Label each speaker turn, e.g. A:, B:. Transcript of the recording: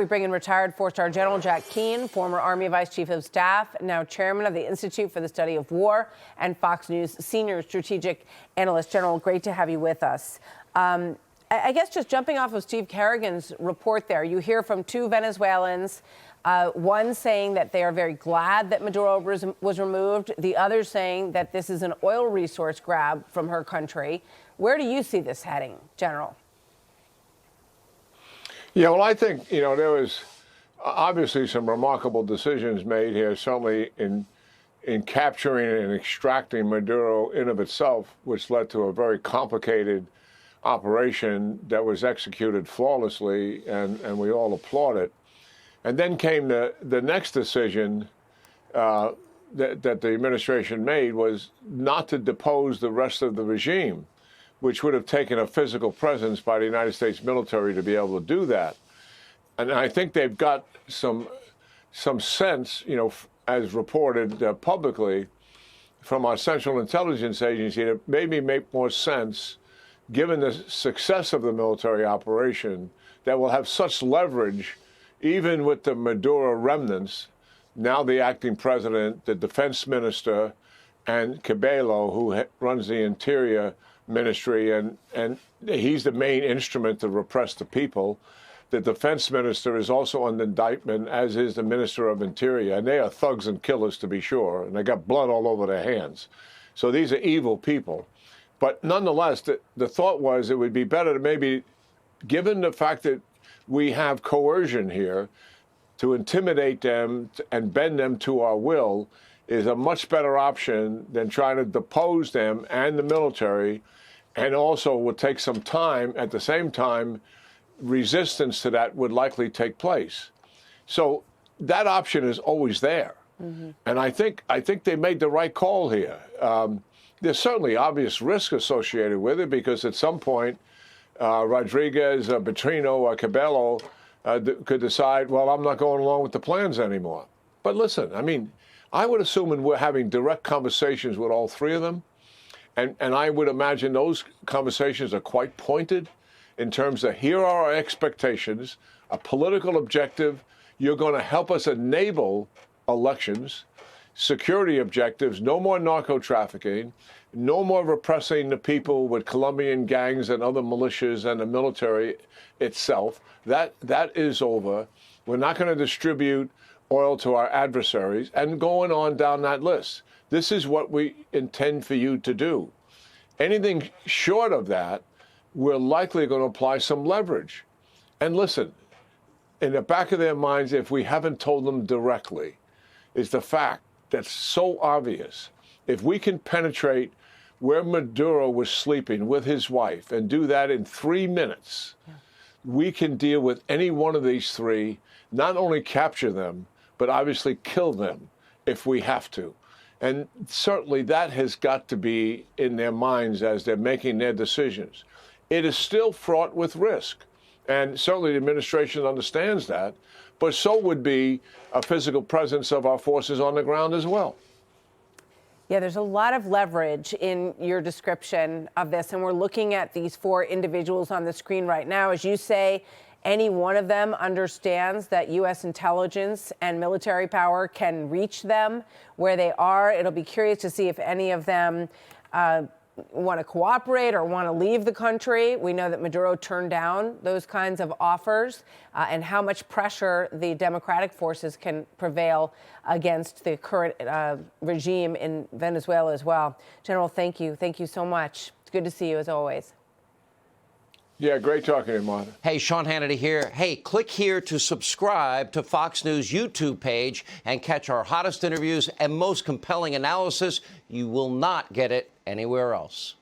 A: we bring in retired four-star General Jack Keane, former Army Vice Chief of Staff, now chairman of the Institute for the Study of War, and Fox News senior strategic analyst. General, great to have you with us. I guess just jumping off of Steve Kerrigan's report there, you hear from two Venezuelans, one saying that they are very glad that Maduro was removed, the other saying that this is an oil resource grab from her country. Where do you see this heading, General?
B: Yeah, well, I think, there was obviously some remarkable decisions made here, certainly in capturing and extracting Maduro in of itself, which led to a very complicated operation that was executed flawlessly, and we all applaud it. And then came the next decision that the administration made was not to depose the rest of the regime, which would have taken a physical presence by the United States military to be able to do that. And I think they've got some sense, as reported publicly from our Central Intelligence Agency, that maybe make more sense, given the success of the military operation, that will have such leverage, even with the Maduro remnants, now the acting president, the defense minister, and Cabello, who runs the Interior Ministry, and he's the main instrument to repress the people. The defense minister is also under indictment, as is the minister of Interior, and they are thugs and killers, to be sure, and they got blood all over their hands. So these are evil people. But nonetheless, the thought was it would be better to maybe, given the fact that we have coercion here, to intimidate them and bend them to our will is a much better option than trying to depose them and the military, and also would take some time. At the same time, resistance to that would likely take place. So that option is always there. Mm-hmm. And I think they made the right call here. There's certainly obvious risk associated with it, because at some point, Rodriguez, Petrino, or Cabello could decide, well, I'm not going along with the plans anymore. But listen, I would assume, and we're having direct conversations with all three of them, and I would imagine those conversations are quite pointed in terms of, here are our expectations, a political objective, you're going to help us enable elections, security objectives, no more narco trafficking, no more repressing the people with Colombian gangs and other militias and the military itself. That is over. We're not going to distribute oil to our adversaries, and going on down that list. This is what we intend for you to do. Anything short of that, we're likely going to apply some leverage. And listen, in the back of their minds, if we haven't told them directly, is the fact that's so obvious. If we can penetrate where Maduro was sleeping with his wife and do that in 3 minutes, we can deal with any one of these three, not only capture them, but obviously kill them if we have to. And certainly that has got to be in their minds as they're making their decisions. It is still fraught with risk. And certainly the administration understands that, but so would be a physical presence of our forces on the ground as well.
A: Yeah, there's a lot of leverage in your description of this, and we're looking at these four individuals on the screen right now. As you say, any one of them understands that U.S. intelligence and military power can reach them where they are. It'll be curious to see if any of them want to cooperate or want to leave the country. We know that Maduro turned down those kinds of offers, and how much pressure the democratic forces can prevail against the current regime in Venezuela as well. General, thank you. Thank you so much. It's good to see you as always.
B: Yeah, great talking to you, Martha.
C: Hey, Sean Hannity here. Hey, click here to subscribe to Fox News YouTube page and catch our hottest interviews and most compelling analysis. You will not get it anywhere else.